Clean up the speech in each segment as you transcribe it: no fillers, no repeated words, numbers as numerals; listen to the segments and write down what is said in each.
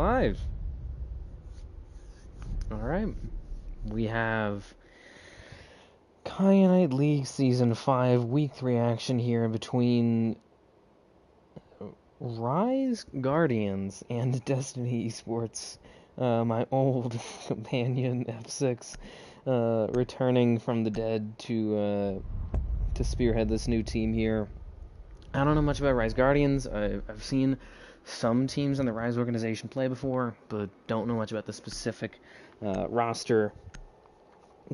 live. Alright. We have Kyanite League Season 5 Week 3 action here between RySe Guardians and Destiny Esports. My old companion, F6, returning from the dead to spearhead this new team here. I don't know much about RySe Guardians. I've seen some teams in the RySe organization play before, but don't know much about the specific roster.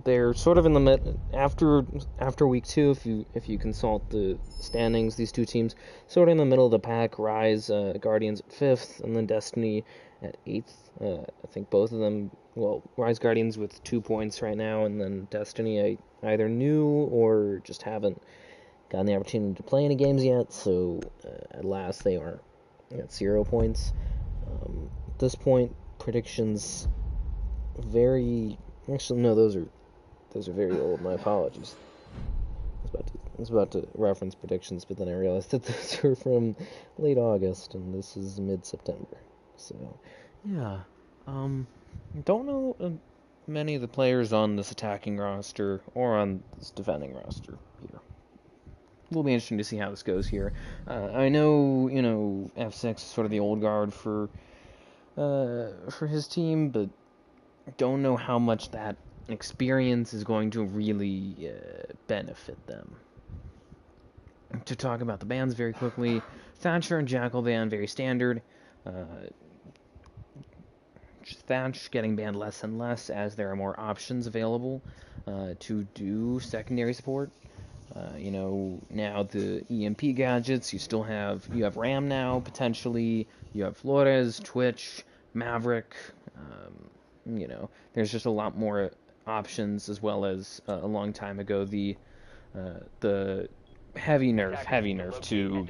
They're sort of in the after week 2, if you consult the standings. These two teams sort of in the middle of the pack. RySe Guardians at 5th, and then Destiny at 8th. I think both of them. Well, RySe Guardians with 2 points right now, and then Destiny either new or just haven't gotten the opportunity to play any games yet. So at last they are at 0 points. At this point, predictions actually no, those are very old. My apologies. I was about to reference predictions, but then I realized that those are from late August, and this is mid-September. So, yeah. Don't know many of the players on this attacking roster or on this defending roster here. Will be interesting to see how this goes here. I know, F6 is sort of the old guard for his team, but don't know how much that experience is going to really benefit them. To talk about the bans very quickly, Thatcher and Jackal ban, very standard. Thatch getting banned less and less as there are more options available to do secondary support. Now the EMP gadgets, you have Ram now, potentially. You have Flores, Twitch, Maverick. There's just a lot more options, as well as a long time ago the heavy nerf to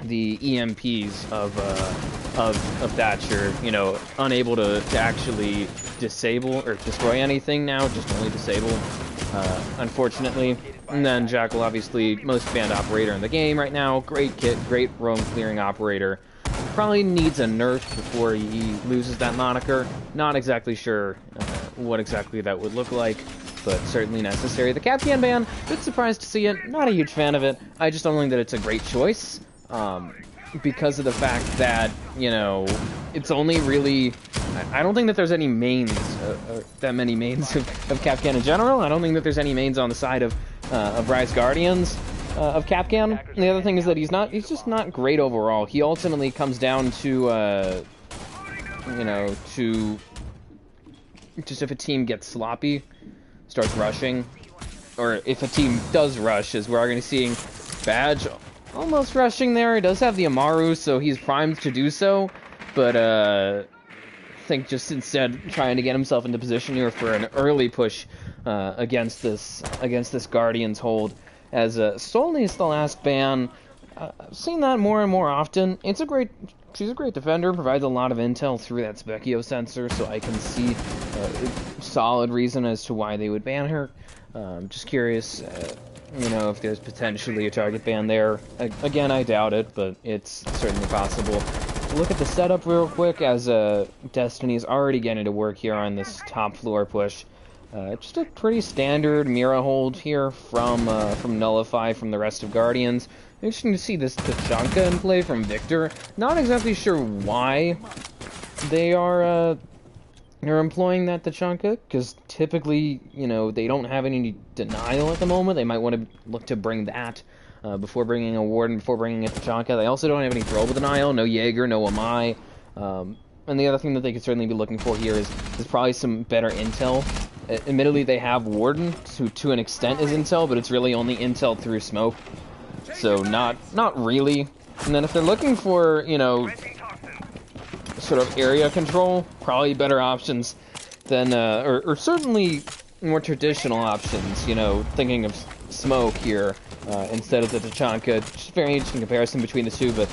the EMPs of Thatcher. Unable to actually disable or destroy anything now, just only disable, unfortunately. And then Jackal, obviously most banned operator in the game right now. Great kit, great roam clearing operator. Probably needs a nerf before he loses that moniker. Not exactly sure what exactly that would look like, but certainly necessary. The Capcan ban, bit surprised to see it. Not a huge fan of it. I just don't think that it's a great choice, because of the fact that, it's only really... I don't think that there's any mains, that many mains of Capcan in general. I don't think that there's any mains on the side of RySe Guardians of Capcan. And the other thing is that he's just not great overall. He ultimately comes down to, to just if a team gets sloppy, starts rushing, or if a team does rush, as we're going to see Badge almost rushing there. He does have the Amaru, so he's primed to do so, but I think just instead trying to get himself into position here for an early push against this Guardians hold, as Solney is the last ban. I've seen that more and more often. She's a great defender, provides a lot of intel through that Specchio sensor, so I can see solid reason as to why they would ban her. Just curious, if there's potentially a target ban there. Again, I doubt it, but it's certainly possible. Look at the setup real quick, as Destiny's already getting to work here on this top floor push. Just a pretty standard Mira hold here from Nullify, from the rest of Guardians. Interesting to see this Tachanka in play from Victor. Not exactly sure why they're employing that Tachanka, because typically, they don't have any denial at the moment. They might want to look to bring that before bringing a Warden, before bringing a Tachanka. They also don't have any throwable denial, no Jaeger, no Amai. And the other thing that they could certainly be looking for here is probably some better intel. Admittedly, they have Warden, to an extent is intel, but it's really only intel through smoke. So not really. And then if they're looking for, sort of area control, probably better options than, or certainly more traditional options, thinking of smoke here instead of the Tachanka. Just very interesting comparison between the two, but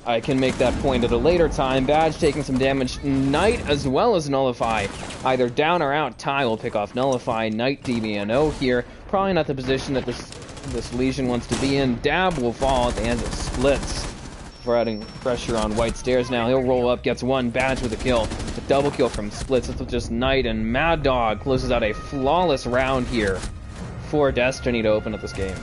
I can make that point at a later time. Badge taking some damage. Knight as well as Nullify. Either down or out. Ty will pick off Nullify. Knight DBNO here. Probably not the position that this Legion wants to be in. Dab will fall at the hands of Splits. providing pressure on White Stairs now. He'll roll up, gets one, Badge with a kill. A double kill from Splits. It's just Knight, and Mad Dog closes out a flawless round here for Destiny to open up this game.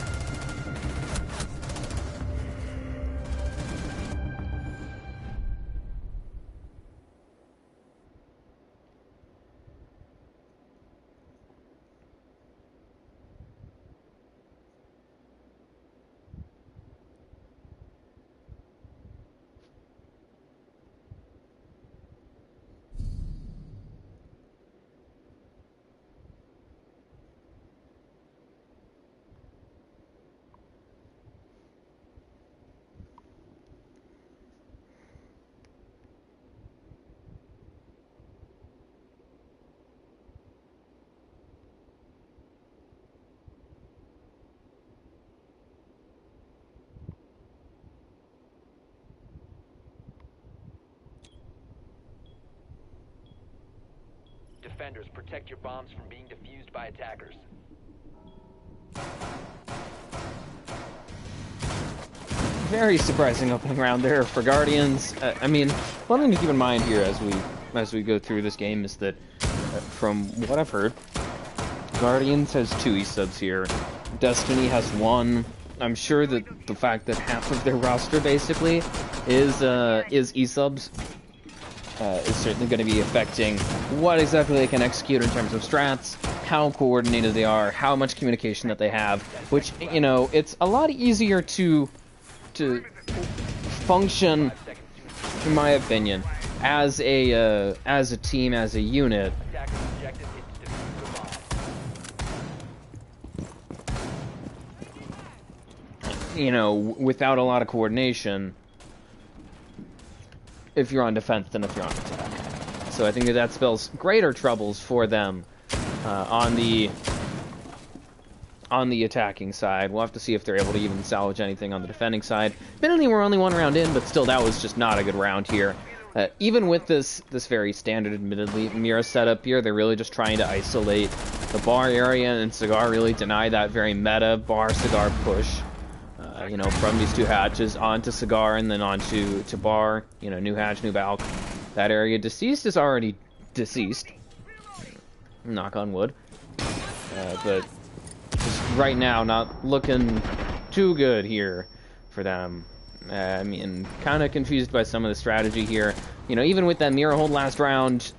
Defenders, protect your bombs from being defused by attackers. Very surprising opening round there for Guardians. I mean, one thing to keep in mind here as we go through this game is that, from what I've heard, Guardians has 2 E-subs here. Destiny has 1. I'm sure that the fact that half of their roster basically is E-subs is certainly going to be affecting what exactly they can execute in terms of strats, how coordinated they are, how much communication that they have, which, you know, it's a lot easier to function, in my opinion, as a team, as a unit. You know, without a lot of coordination, if you're on defense than if you're on attack. So I think that spells greater troubles for them on the attacking side. We'll have to see if they're able to even salvage anything on the defending side. Admittedly, we're only 1 round in, but still, that was just not a good round here. Even with this very standard, admittedly, Mira setup here, they're really just trying to isolate the bar area, and Cigar really deny that very meta bar-Cigar push. You know, from these 2 hatches onto Cigar and then onto bar. You know, new hatch, new balk. That area. Deceased is already deceased. Knock on wood. But just right now, not looking too good here for them. I mean, kind of confused by some of the strategy here. You know, even with that mirror hold last round,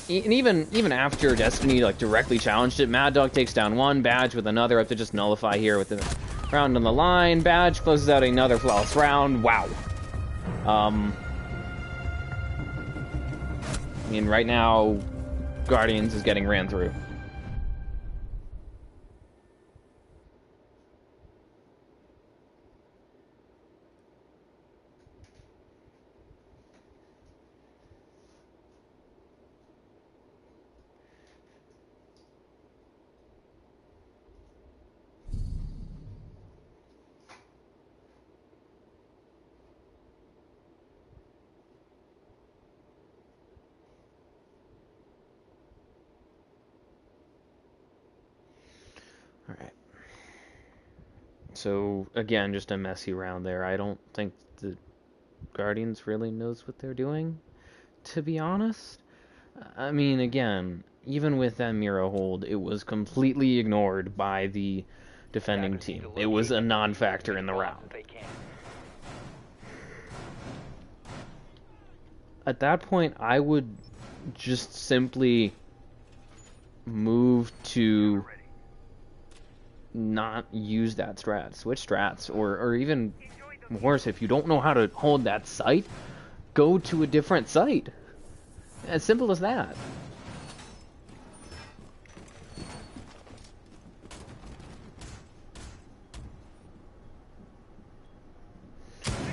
and even after Destiny like directly challenged it, Mad Dog takes down 1, Badge with another up to just nullify here with the round on the line. Badge closes out another flawless round. Wow. I mean, right now, Guardians is getting ran through. Alright. So, again, just a messy round there. I don't think the Guardians really knows what they're doing, to be honest. I mean, again, even with that Mira hold, it was completely ignored by the defending team. It was a non-factor in the round. At that point, I would just simply move to not use that strat, switch strats, or even worse, if you don't know how to hold that site, go to a different site. As simple as that.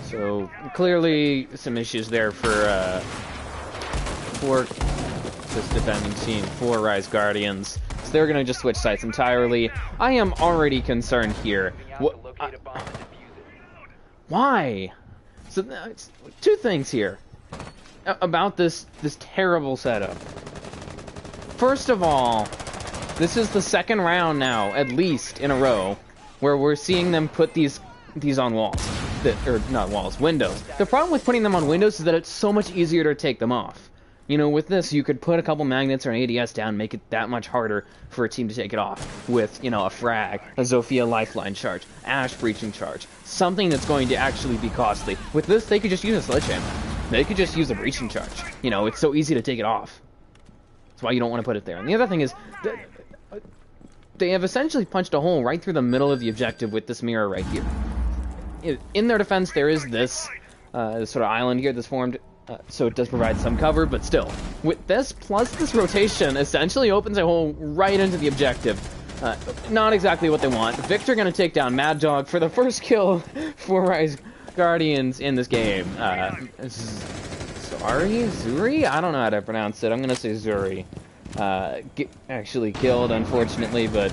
So clearly some issues there for this defending team, for RySe Guardians. They're going to just switch sites entirely. I am already concerned here. Why? So, 2 things here about this terrible setup. First of all, this is the 2nd round now, at least, in a row, where we're seeing them put these on walls. that, or not walls, windows. The problem with putting them on windows is that it's so much easier to take them off. You know, with this, you could put a couple magnets or an ADS down, make it that much harder for a team to take it off. With, you know, a frag, a Zofia lifeline charge, Ash breaching charge, something that's going to actually be costly. With this, they could just use a sledgehammer. They could just use a breaching charge. You know, it's so easy to take it off. That's why you don't want to put it there. And the other thing is, they have essentially punched a hole right through the middle of the objective with this mirror right here. In their defense, there is this sort of island here that's formed, so it does provide some cover, but still. With this, plus this rotation, essentially opens a hole right into the objective. Not exactly what they want. Victor gonna take down Mad Dog for the first kill for RySe Guardians in this game. Zuri? I don't know how to pronounce it. I'm gonna say Zuri. Actually killed, unfortunately, but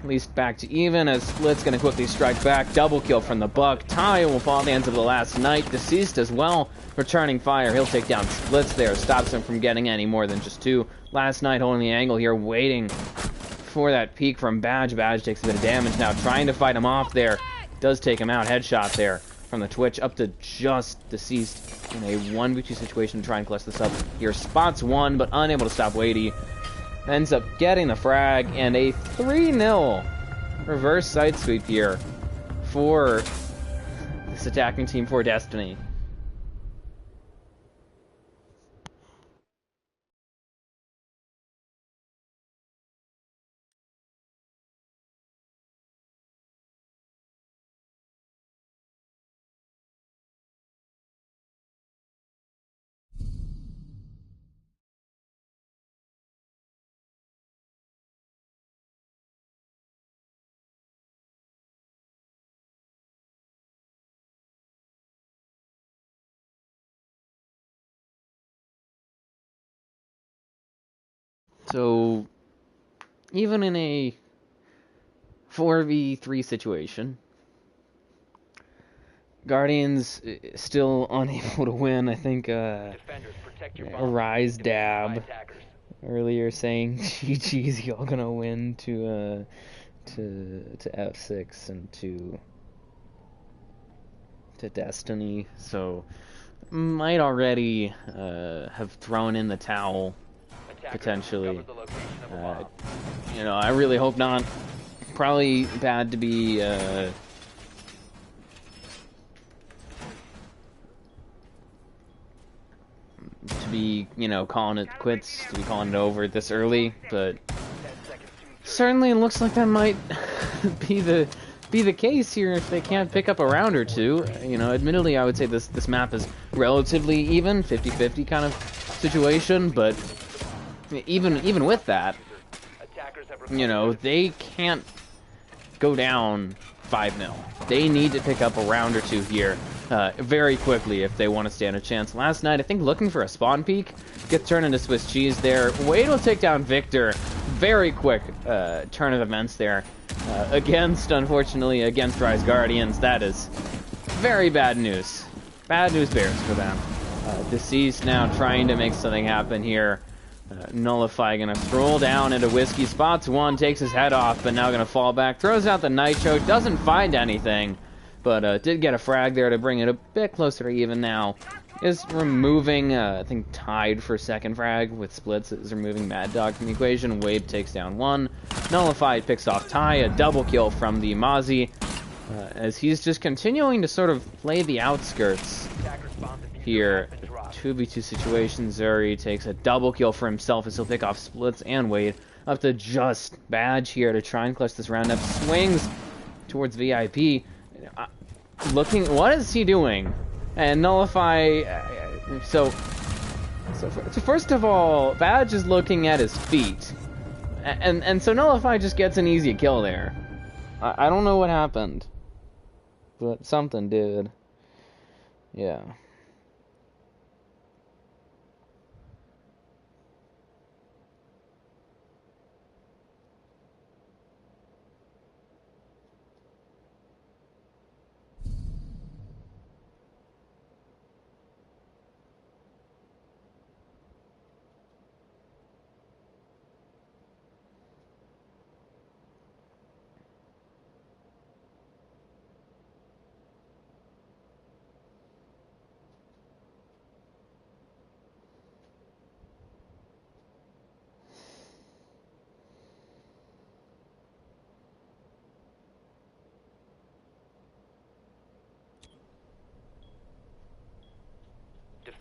at least back to even as Split's gonna quickly strike back. Double kill from the Buck. Ty will fall at the hands of the last night. Deceased as well. Returning fire. He'll take down Splits there. Stops him from getting any more than just two. Last night holding the angle here, waiting for that peek from Badge. Badge takes a bit of damage now, trying to fight him off there. Does take him out. Headshot there from the Twitch up to just Deceased in a 1v2 situation to try and clutch this up. Here spots one, but unable to stop Wadey. Ends up getting the frag, and a 3-0 reverse side sweep here for this attacking team for Destiny. So, even in a 4v3 situation, Guardians still unable to win. I think RySe Dab earlier saying GG's y'all gonna win to F6 and to Destiny, so might already have thrown in the towel potentially. You know, I really hope not. Probably bad to be you know, calling it quits, to be calling it over this early, but certainly it looks like that might be the case here if they can't pick up a round or two. You know, admittedly, I would say this map is relatively even, 50-50 kind of situation, but even with that, you know, they can't go down 5-0. They need to pick up a round or two here very quickly if they want to stand a chance. Last night, I think looking for a spawn peek, gets turned into Swiss cheese there. Wade will take down Victor. Very quick turn of events there. Unfortunately, against RySe Guardians. That is very bad news. Bad news bears for them. Deceased now trying to make something happen here. Nullify gonna scroll down into Whiskey, spots one, takes his head off, but now gonna fall back, throws out the Nitro, doesn't find anything, but did get a frag there to bring it a bit closer to even now. Is removing, I think tied for second frag with Splits, is removing Mad Dog from the equation. Wade takes down one. Nullified picks off Ty, a double kill from the Mozzie, as he's just continuing to sort of play the outskirts here. 2v2 situation. Zuri takes a double kill for himself as he'll pick off Splits and Wade. Up to just Badge here to try and clutch this round up. Swings towards VIP. Looking, what is he doing? And Nullify, so first of all, Badge is looking at his feet. And so Nullify just gets an easy kill there. I don't know what happened, but something did. Yeah.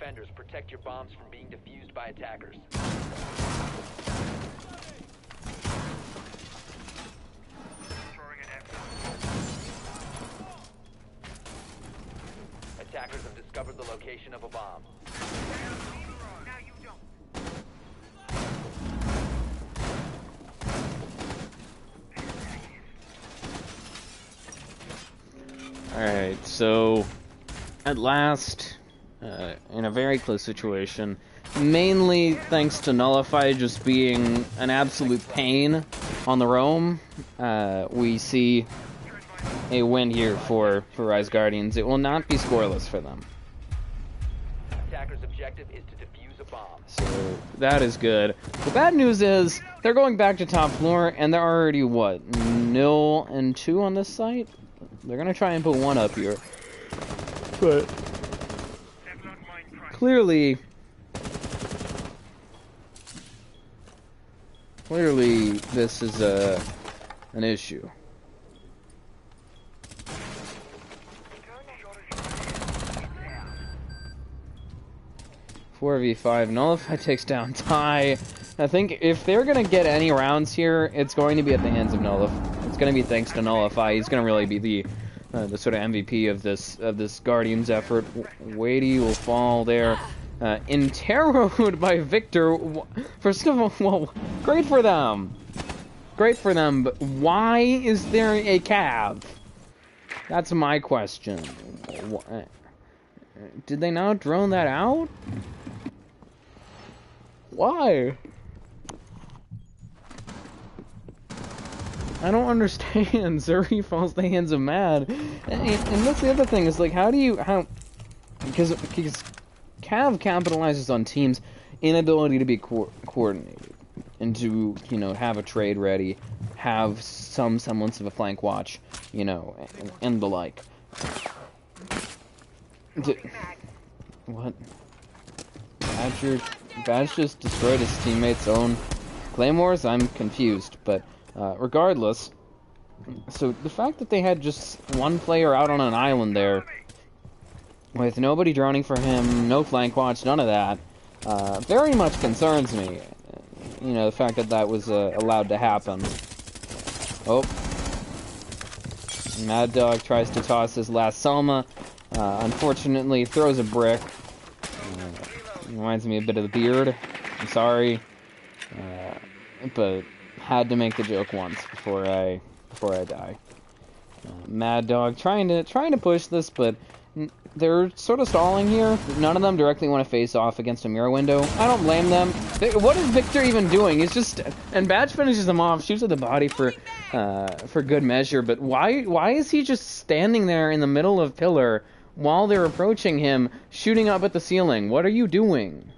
surrenders. Protect your bombs from being defused by attackers. Attackers have discovered the location of a bomb. Now you don't. Alright, so at last, in a very close situation, mainly thanks to Nullify just being an absolute pain on the roam, we see a win here for RySe Guardians. It will not be scoreless for them. Attacker's objective is to defuse a bomb. So that is good. The bad news is they're going back to top floor, and they're already, what, 0-2 on this site? They're going to try and put one up here. But clearly this is an issue. 4v5. Nullify takes down Ty. I think if they're going to get any rounds here, it's going to be at the hands of Nullify. It's going to be thanks to Nullify. He's going to really be the sort of MVP of this Guardians effort. Wadey will fall there. Interroed by Victor. First of all, well, great for them. Great for them, but why is there a cav? That's my question. Did they not drone that out? Why? I don't understand. Zuri falls the hands of Mad. And that's the other thing, is like, because Cav capitalizes on teams' inability to be coordinated. And to, you know, have a trade ready, have some semblance of a flank watch, you know, and the like. What? Badge just destroyed his teammate's own claymores? I'm confused, but regardless, so the fact that they had just one player out on an island there, with nobody droning for him, no flank watch, none of that, very much concerns me. You know, the fact that that was allowed to happen. Oh. Mad Dog tries to toss his last Selma. Unfortunately, throws a brick. Reminds me a bit of the beard. I'm sorry. But had to make the joke once before I die. Mad Dog trying to push this, but they're sort of stalling here. None of them directly want to face off against a mirror window. I don't blame them. What is Victor even doing? He's just, and Badge finishes them off, shoots at the body for good measure. But why is he just standing there in the middle of pillar while they're approaching him, shooting up at the ceiling? What are you doing?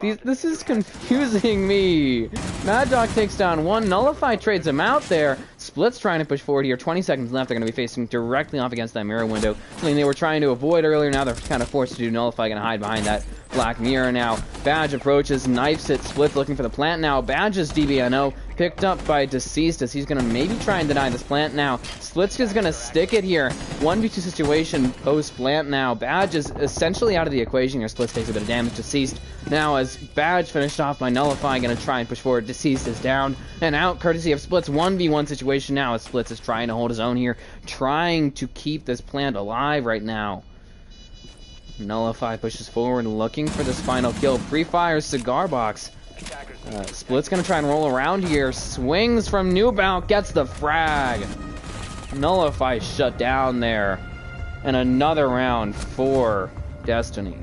This is confusing me. Mad Dog takes down one. Nullify trades him out there. Split's trying to push forward here. 20 seconds left. They're going to be facing directly off against that mirror window. Something they were trying to avoid earlier. Now they're kind of forced to do. Nullify going to hide behind that black mirror now. Badge approaches, knifes it. Split's looking for the plant now. Badge's DBNO picked up by Deceased as he's going to maybe try and deny this plant now. Split's is going to stick it here. 1v2 situation post plant now. Badge is essentially out of the equation here. Split's takes a bit of damage. Deceased now as Badge finished off by Nullify, going to try and push forward. Deceased is down and out courtesy of Split's 1v1 situation now as Split's is trying to hold his own here, trying to keep this plant alive right now. Nullify pushes forward looking for this final kill. Pre-fires cigar box. Split's going to try and roll around here. Swings from Newbout, gets the frag. Nullify shut down there. And another round for Destiny.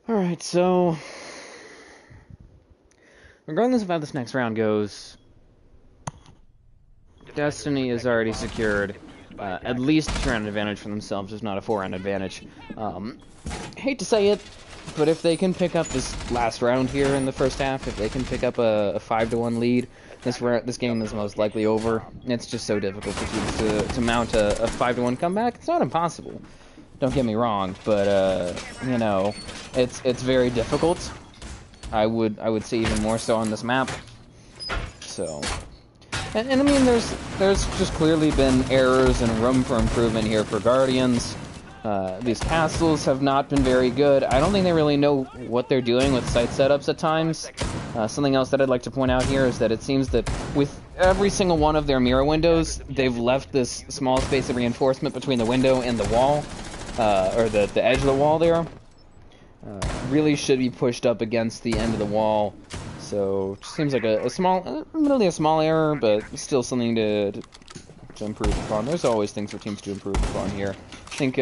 Alright, so regardless of how this next round goes, Destiny is already secured at least a 2-round advantage for themselves, if not a 4-round advantage. Hate to say it, but if they can pick up this last round here in the first half, if they can pick up a 5-1 lead, this game is most likely over. It's just so difficult for teams to mount a 5-1 comeback. It's not impossible, don't get me wrong, but you know, it's very difficult. I would say even more so on this map. So, and I mean, there's just clearly been errors and room for improvement here for Guardians. These castles have not been very good. I don't think they really know what they're doing with site setups at times. Something else that I'd like to point out here is that it seems that with every single one of their mirror windows, they've left this small space of reinforcement between the window and the wall, or the edge of the wall there. Really should be pushed up against the end of the wall. So it seems like a small, admittedly a small error, but still something to improve upon. There's always things for teams to improve upon here. I think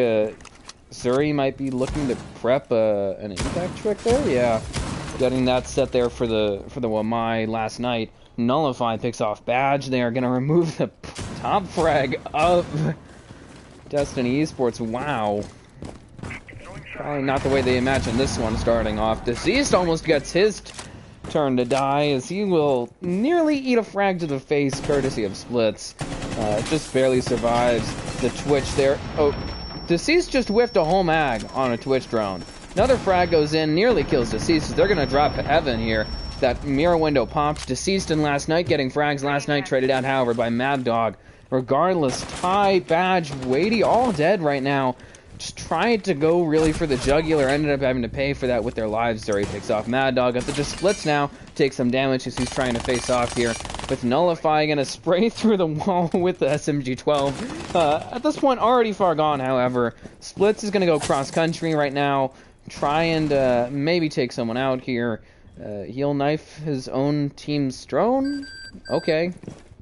Zuri might be looking to prep an impact trick there. Yeah, getting that set there for the Wamai last night. Nullify picks off Badge. They are going to remove the top frag of Destiny Esports. Wow. Probably not the way they imagined this one starting off. Deceased almost gets his turn to die, as he will nearly eat a frag to the face courtesy of Splits. Just barely survives the Twitch there. Oh, Deceased just whiffed a whole mag on a Twitch drone. Another frag goes in, nearly kills Deceased. They're going to drop Heaven here. That mirror window popped. Deceased in last night, getting frags last night, traded out, however, by Mad Dog. Regardless, Ty, Badge, Weighty, all dead right now. Just tried to go really for the jugular, ended up having to pay for that with their lives. Zuri picks off Mad Dog at the just splits now, takes some damage as he's trying to face off here. With Nullify gonna spray through the wall with the SMG-12. At this point, already far gone, however. Splits is gonna go cross-country right now, try and maybe take someone out here. He'll knife his own team's drone? Okay.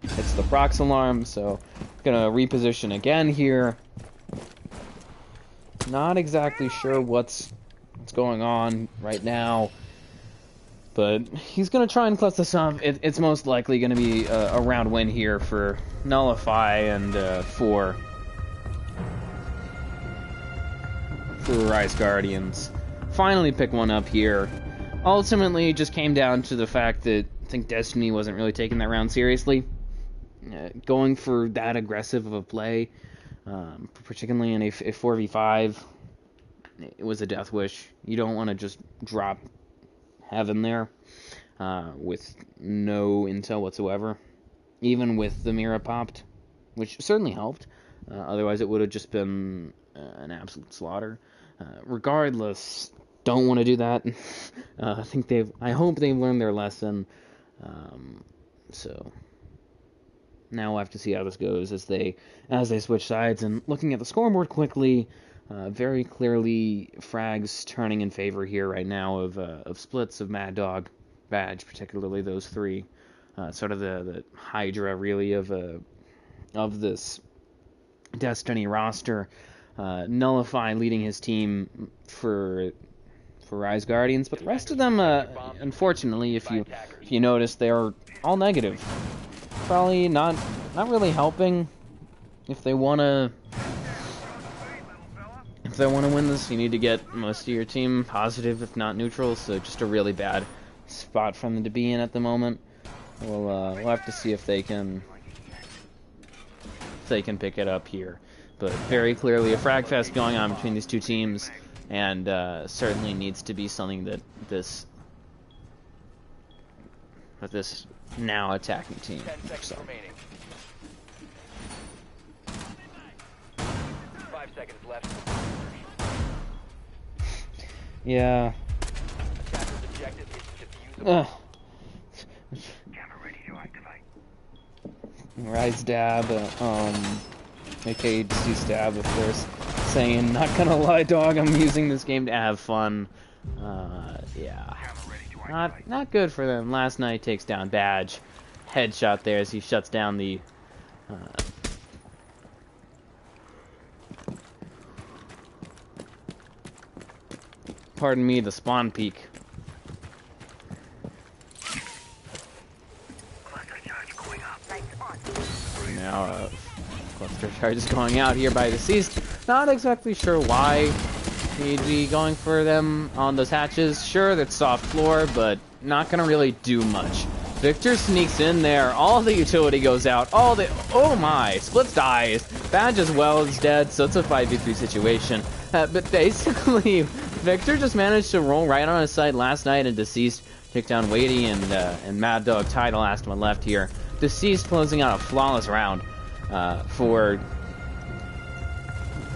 It's the prox alarm, so gonna reposition again here. Not exactly sure what's going on right now, but he's going to try and clutch this up. It's most likely going to be a round win here for Nullify and for RySe Guardians. Finally pick one up here. Ultimately, it just came down to the fact that I think Destiny wasn't really taking that round seriously. Going for that aggressive of a play, particularly in a 4v5, it was a death wish. You don't want to just drop Heaven there with no intel whatsoever, even with the Mira popped, which certainly helped. Otherwise, it would have just been an absolute slaughter. Regardless, don't want to do that. I hope they've learned their lesson. So now we'll have to see how this goes as they switch sides. And looking at the scoreboard quickly, very clearly frags turning in favor here right now of Splits, of Mad Dog, Badge, particularly those three. Sort of the Hydra really of this Destiny roster. Nullify leading his team for RySe Guardians, but the rest of them, unfortunately, if you notice, they're all negative. Probably not really helping. If they wanna win this, you need to get most of your team positive, if not neutral. So just a really bad spot for them to be in at the moment. We'll have to see if they can pick it up here. But very clearly a frag fest going on between these two teams, and certainly needs to be something that this now attacking team. 10 seconds So. remaining. 5 seconds left. Yeah. Attacker's objective is defusable. Camera ready to activate. RySe Dab, aka Deceased Dab, of course, saying, "Not gonna lie, dog, I'm using this game to have fun." Yeah. Not good for them. Last night takes down Badge. Headshot there as he shuts down the pardon me, the spawn peek. Cluster charge going up. Now, cluster charge is going out here by Deceased. Not exactly sure why he'd be going for them on those hatches. Sure, that's soft floor, but not gonna really do much. Victor sneaks in there. All the utility goes out. Oh my! Splits dies. Badge as well is dead, so it's a 5v3 situation. But basically, Victor just managed to roll right on his side last night, and Deceased took down Wadey and Mad Dog tied the last one left here. Deceased closing out a flawless round for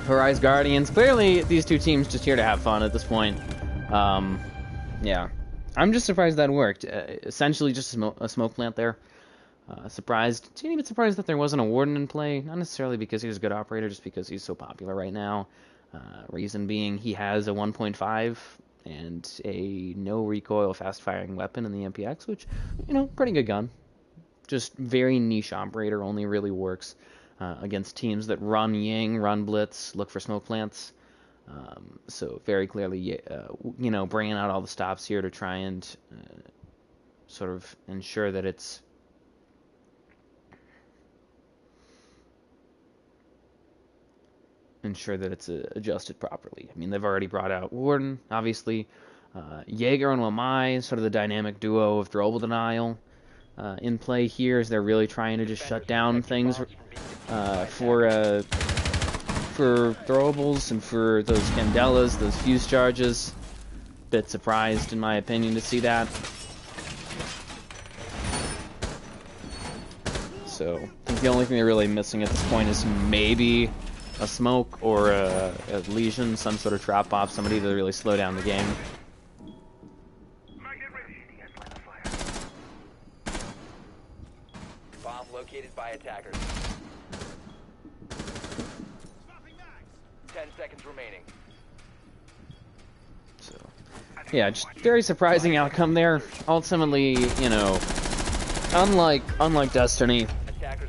RySe Guardians. Clearly, these two teams just here to have fun at this point. Yeah. I'm just surprised that worked. Essentially just a smoke plant there. Surprised. Teeny bit surprised that there wasn't a Warden in play. Not necessarily because he's a good operator, just because he's so popular right now. Reason being he has a 1.5 and a no recoil fast firing weapon in the MPX, which, you know, pretty good gun. Just very niche operator, only really works against teams that run Ying, run Blitz, look for smoke plants. So very clearly, you know, bringing out all the stops here to try and sort of ensure that it's adjusted properly. I mean, they've already brought out Warden, obviously. Jaeger and Wamai, sort of the dynamic duo of throwable denial in play here, as they're really trying to just shut down things for throwables and for those Candelas, those fuse charges. Bit surprised, in my opinion, to see that. So I think the only thing they're really missing at this point is maybe a smoke or a lesion, some sort of trap off, somebody to really slow down the game. Bomb located by attackers. 10 seconds remaining. So, yeah, just very surprising outcome there. Ultimately, you know, unlike Destiny,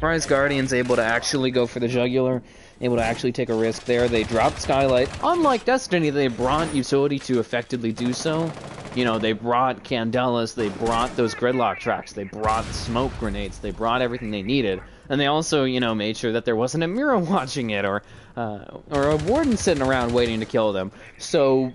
RySe Guardians able to actually go for the jugular, able to actually take a risk there. They dropped Skylight. Unlike Destiny, they brought utility to effectively do so. You know, they brought Candelas, they brought those gridlock tracks, they brought smoke grenades, they brought everything they needed. And they also, you know, made sure that there wasn't a mirror watching it or a warden sitting around waiting to kill them. So,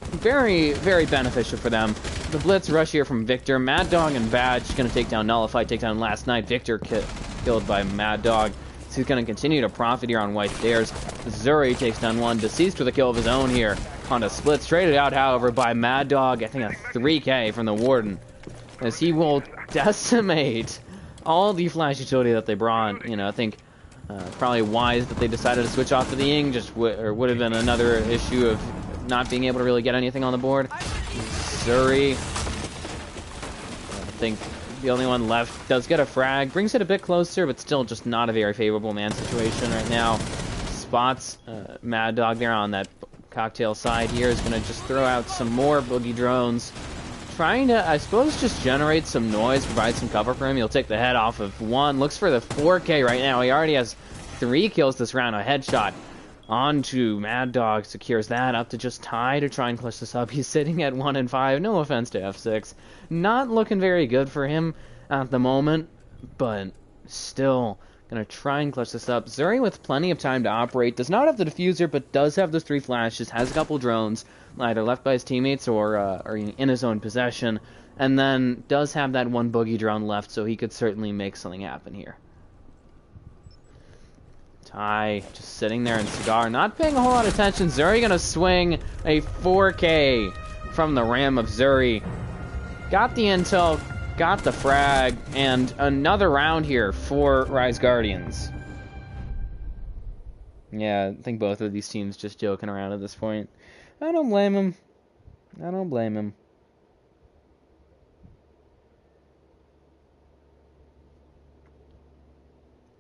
very, very beneficial for them. The blitz rush here from Victor. Mad Dog and Badge going to take down Nullify, take down last night. Victor killed by Mad Dog. So he's going to continue to profit here on White Stairs. Zuri takes down one. Deceased with a kill of his own here on a split. Traded out, however, by Mad Dog. I think a 3K from the Warden, as he will decimate all the flash utility that they brought. You know, I think probably wise that they decided to switch off to the Ying. Just would have been another issue of not being able to really get anything on the board. Zuri, I think the only one left, does get a frag, brings it a bit closer, but still just not a very favorable man situation right now. Spots Mad Dog there on that cocktail side here, is going to just throw out some more boogie drones, trying to, I suppose, just generate some noise, provide some cover for him. He'll take the head off of one, looks for the 4K right now. He already has 3 kills this round, a headshot onto Mad Dog, secures that up to just tie to try and clutch this up. He's sitting at 1 and 5. No offense to F6. Not looking very good for him at the moment, but still gonna try and clutch this up. Zuri with plenty of time to operate. Does not have the diffuser, but does have those 3 flashes. Has a couple drones, either left by his teammates or in his own possession. And then does have that 1 boogie drone left, so he could certainly make something happen here. Ty just sitting there in Cigar, not paying a whole lot of attention. Zuri gonna swing a 4K from the ram of Zuri. Got the intel, got the frag, and another round here for RySe Guardians. Yeah, I think both of these teams just joking around at this point. I don't blame him. I don't blame him.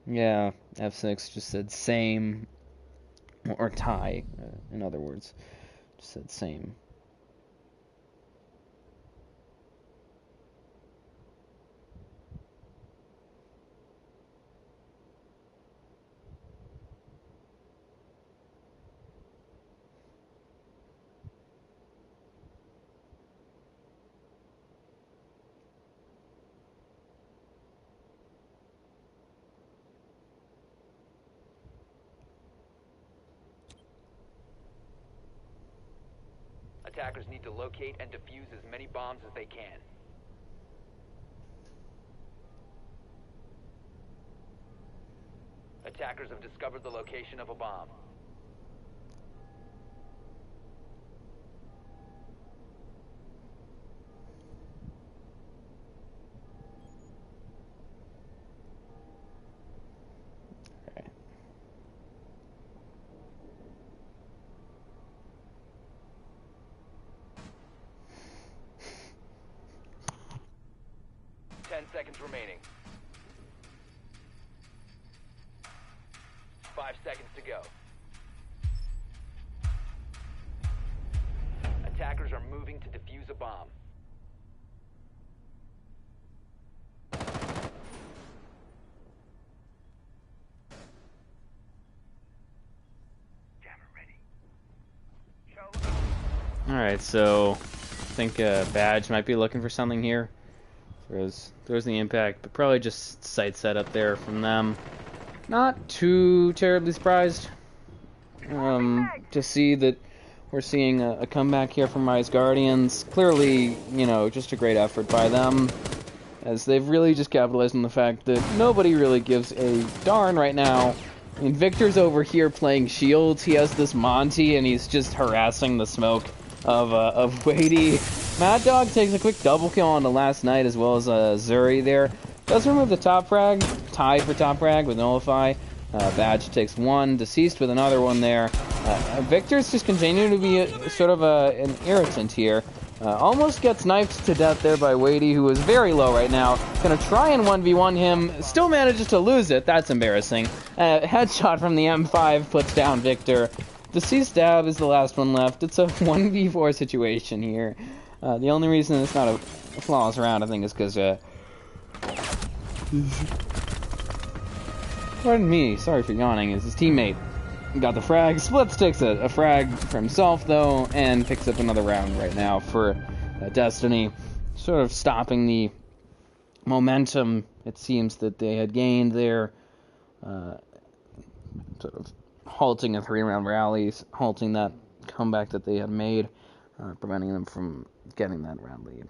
Yeah, F6 just said same, or tie, in other words. Just said same. Attackers need to locate and defuse as many bombs as they can. Attackers have discovered the location of a bomb. Okay. Ten seconds remaining. 5 seconds to go. Attackers are moving to defuse a bomb. Jammer ready. Alright, so I think Badge might be looking for something here. There's the impact, but probably just site setup there from them. Not too terribly surprised to see that we're seeing a comeback here from RySe Guardians. Clearly, you know, just a great effort by them, as they've really just capitalized on the fact that nobody really gives a darn right now. I mean, Victor's over here playing Shields. He has this Monty, and he's just harassing the smoke of Wadey. Mad Dog takes a quick double kill on the last night, as well as Zuri there. Does remove the top frag, tied for top frag with Nullify. Badge takes one, Deceased with another one there. Victor's just continuing to be sort of an irritant here. Almost gets knifed to death there by Wadey, who is very low right now. Gonna try and 1v1 him, still manages to lose it. That's embarrassing. Headshot from the M5 puts down Victor. Deceased Dab is the last one left. It's a 1v4 situation here. The only reason it's not a flawless round, I think, is because pardon me, sorry for yawning, is his teammate got the frag. Splits takes a frag for himself, though, and picks up another round right now for Destiny, sort of stopping the momentum, it seems, that they had gained there, sort of halting a 3-round rally, halting that comeback that they had made, preventing them from getting that round lead.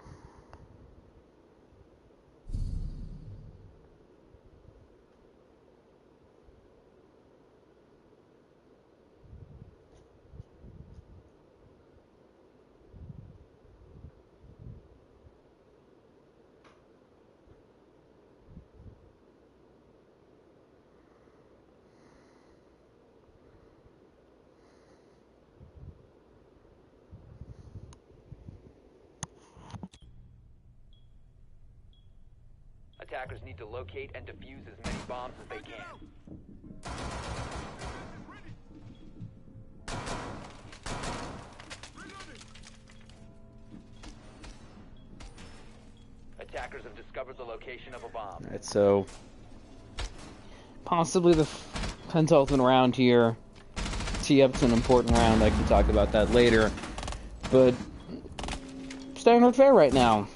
Attackers need to locate and defuse as many bombs as they can. Attackers have discovered the location of a bomb. Alright, so possibly the 10th round here. Tee up to an important round. I can talk about that later. But standard fare right now.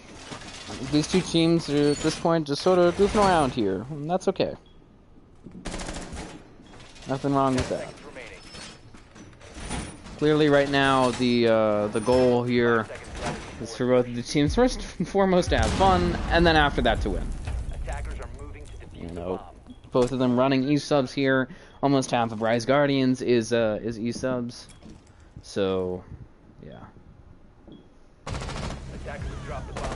These two teams are, at this point, just sort of goofing around here, and that's okay. Nothing wrong with that. Clearly, right now, the goal here is for both of the teams, first and foremost, to have fun, and then after that, to win. You know, both of them running E-subs here. Almost half of RySe Guardians is E-subs. So, yeah. Attackers have dropped the bomb.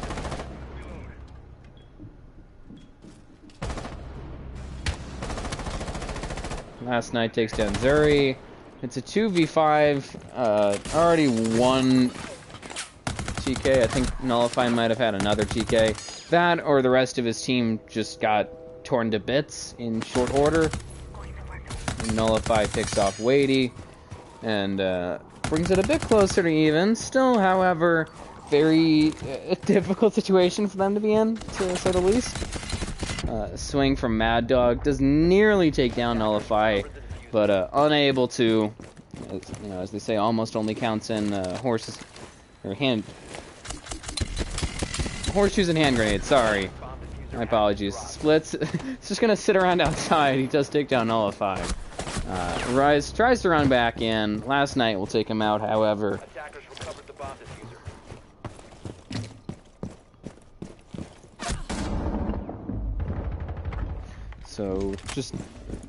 Last night takes down Zuri. It's a 2v5. Already one TK. I think Nullify might have had another TK. That or the rest of his team just got torn to bits in short order. And Nullify picks off Wadey and brings it a bit closer to even. Still, however, very difficult situation for them to be in, to say the least. Swing from Mad Dog does nearly take down Nullify, but unable to. You know, as they say, almost only counts in horses or horseshoes and hand grenades. Sorry, my apologies. Splits. It's just gonna sit around outside. He does take down Nullify. RySe tries to run back in. Last night will take him out, however. Attackers recovered the bomb. So, just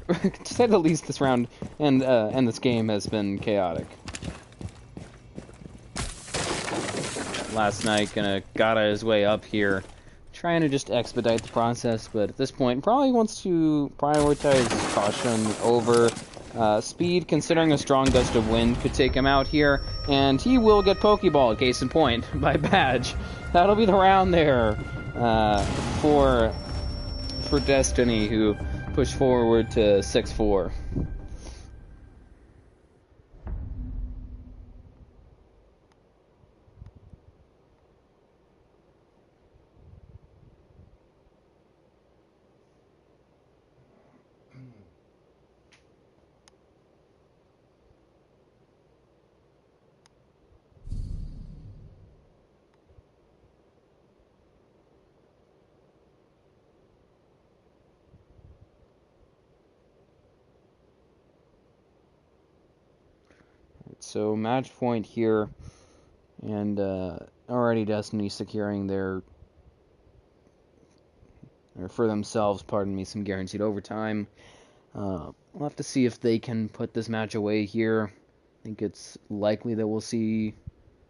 to say the least, this round and this game has been chaotic. Last night, gonna got his way up here, trying to just expedite the process, but at this point, probably wants to prioritize caution over speed, considering a strong gust of wind could take him out here, and he will get Pokeball, case in point, by Badge. That'll be the round there for Destiny, who pushed forward to 6-4. So match point here, and already Destiny securing or for themselves, pardon me, some guaranteed overtime. We'll have to see if they can put this match away here. I think it's likely that we'll see,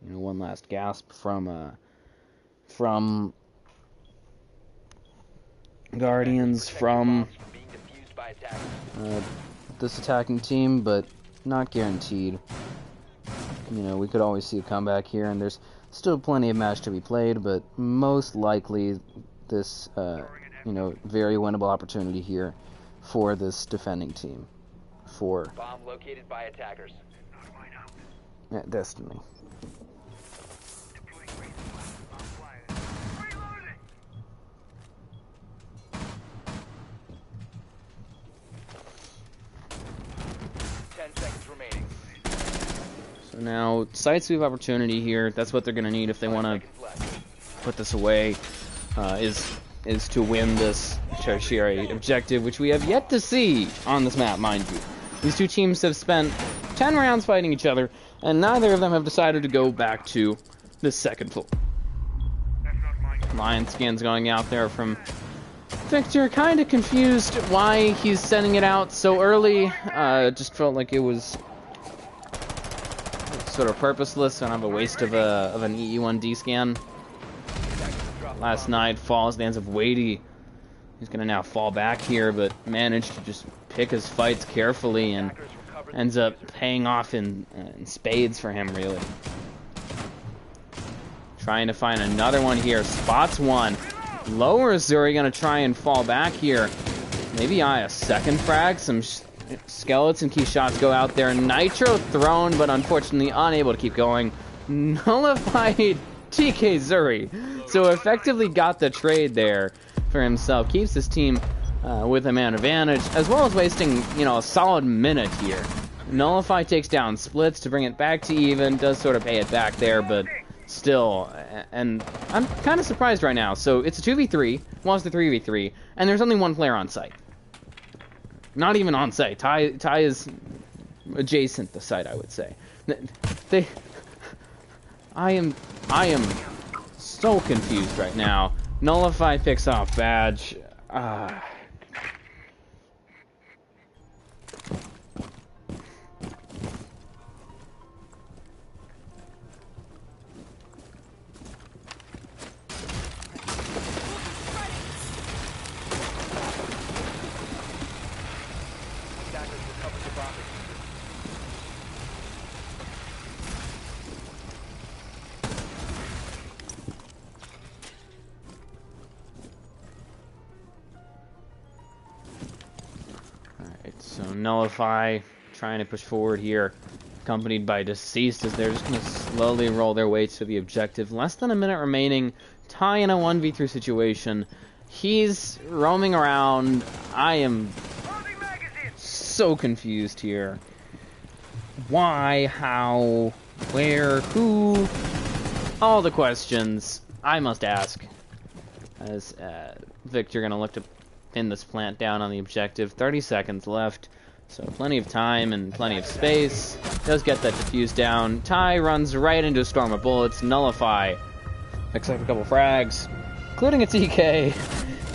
one last gasp from Guardians, from this attacking team, but not guaranteed. We could always see a comeback here, and there's still plenty of match to be played, but most likely this, very winnable opportunity here for this defending team. For bomb located by attackers. Destiny. So now, side sweep opportunity here. That's what they're going to need if they want to put this away, is to win this tertiary objective, which we have yet to see on this map, mind you. These two teams have spent 10 rounds fighting each other, and neither of them have decided to go back to the second floor. Lion scans going out there from Victor, kind of confused why he's sending it out so early. Just felt like it was sort of purposeless, kind of a waste of an EE1D scan. Last night, falls the hands of Weighty. He's gonna now fall back here, but managed to just pick his fights carefully and ends up paying off in spades for him, really. Trying to find another one here, spots one. Lowers Zuri, gonna try and fall back here. Maybe a second frag, some skeleton key shots go out there. Nitro thrown, but unfortunately unable to keep going. Nullified TK Zuri. So effectively got the trade there for himself. Keeps his team with a man advantage, as well as wasting, a solid minute here. Nullify takes down Splits to bring it back to even. Does sort of pay it back there, but still. And I'm kind of surprised right now. So it's a 2v3, was the 3v3, and there's only one player on site. Not even on site. Ty is adjacent to site, I would say. I am so confused right now. Nullify picks off Badge. Nullify trying to push forward here, accompanied by Deceased, as they're just going to slowly roll their way to the objective. Less than a minute remaining. Ty in a 1v3 situation. He's roaming around. I am so confused here. Why? How? Where? Who? All the questions I must ask. As Victor going to look to pin this plant down on the objective. 30 seconds left. So plenty of time and plenty of space. Does get that defuse down. Ty runs right into a storm of bullets. Nullify picks up a couple frags, including a TK,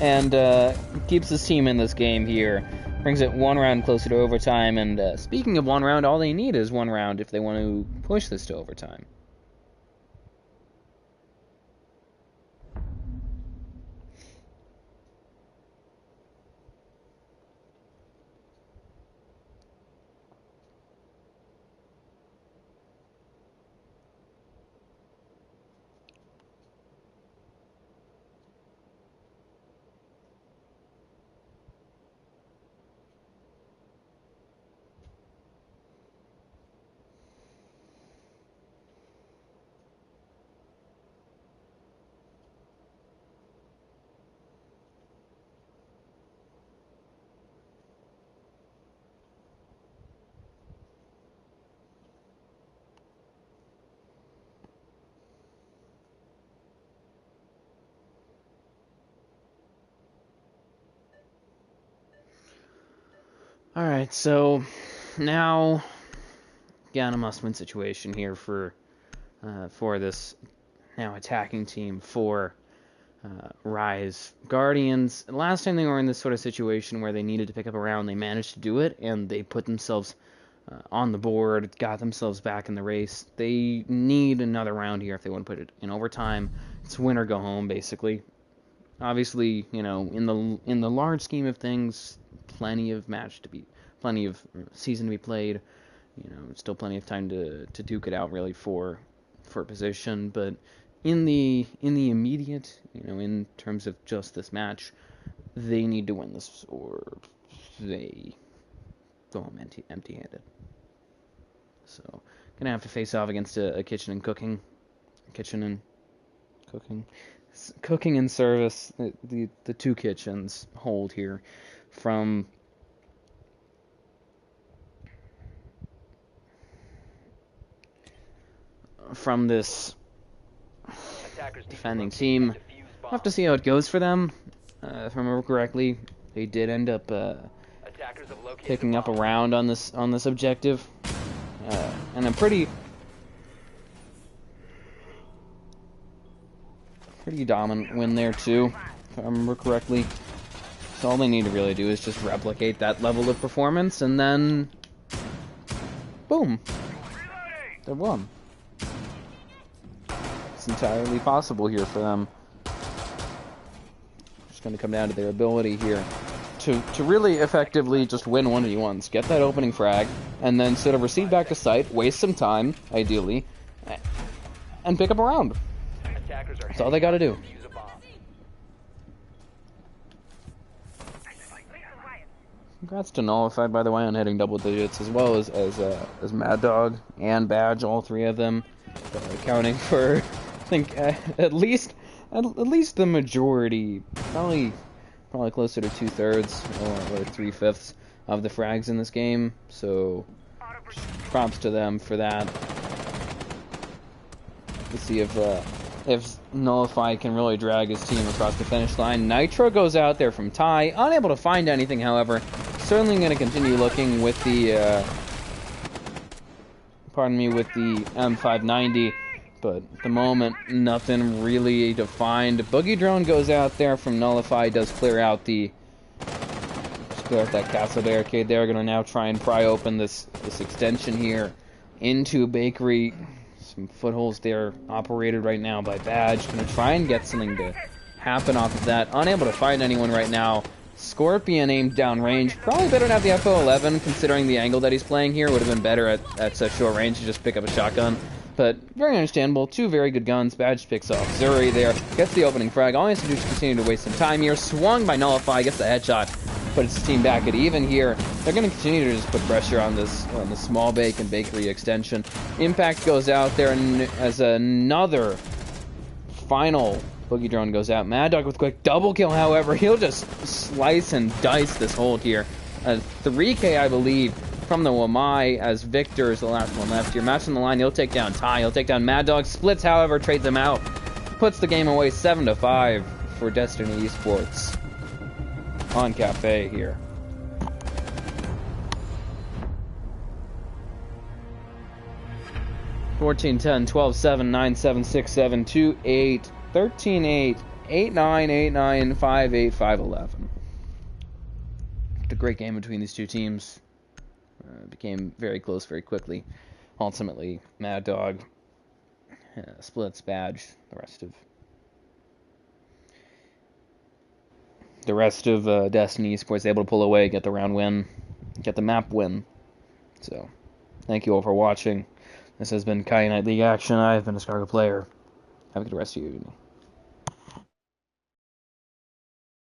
and keeps his team in this game here, brings it one round closer to overtime, and speaking of one round, all they need is one round if they want to push this to overtime. Alright, so now, again, a must-win situation here for this now attacking team for RySe. Guardians, last time they were in this sort of situation where they needed to pick up a round, they managed to do it, and they put themselves on the board, got themselves back in the race. They need another round here if they want to put it in overtime. It's win or go home, basically. Obviously, you know, in the large scheme of things, plenty of season to be played. You know, still plenty of time to duke it out really for position. But in the immediate, you know, in terms of just this match, they need to win this or they go home empty-handed. So gonna have to face off against a kitchen and cooking and service. The two kitchens hold here from this defending team. We'll have to see how it goes for them. If I remember correctly, they did end up picking up a round on this objective, and a pretty dominant win there too, if I remember correctly. So all they need to really do is just replicate that level of performance, and then boom, they won. It's entirely possible here for them. Just going to come down to their ability here to really effectively just win 1v1s, get that opening frag, and then sort of recede back to site, waste some time, ideally, and pick up a round. That's all they got to do. Congrats to Nullified, by the way, on hitting double digits, as well as Mad Dog and Badge, all three of them, accounting for, I think, at least the majority, probably closer to 2/3 or 3/5 of the frags in this game. So props to them for that. Let's see if Nullify can really drag his team across the finish line. Nitro goes out there from Ty, unable to find anything, however. Certainly going to continue looking with the M590, but at the moment, nothing really to find. Boogie Drone goes out there from Nullify, does clear out that castle barricade. They're going to now try and pry open this extension here into Bakery. Some footholds there operated right now by Badge. Going to try and get something to happen off of that. Unable to find anyone right now. Scorpion aimed down range. Probably better to have the FO11, considering the angle that he's playing here. Would have been better at such short range to just pick up a shotgun. But very understandable. Two very good guns. Badge picks off Zuri there. Gets the opening frag. All he has to do is continue to waste some time here. Swung by Nullify. Gets the headshot. Puts his team back at even here. They're going to continue to just put pressure on the small bake and bakery extension. Impact goes out there and as another final Boogie Drone goes out. Mad Dog with a quick double kill, however. He'll just slice and dice this hold here. 3K, I believe, from the Wamai, as Victor is the last one left here. Match on the line. He'll take down Ty. He'll take down Mad Dog. Splits, however, trades him out. Puts the game away 7-5 for Destiny Esports on Cafe here. (14-10, 12-7, 9-7, 6-7, 2-8, 13-8, 8-9, 8-9, 5-8, 5-11. great game between these two teams. Became very close very quickly. Ultimately, Mad Dog splits badge. The rest of Destiny Esports able to pull away, get the round win, get the map win. So, thank you all for watching. This has been Kyanite League Action. I've been a Scarlet player. Have a good rest of your evening.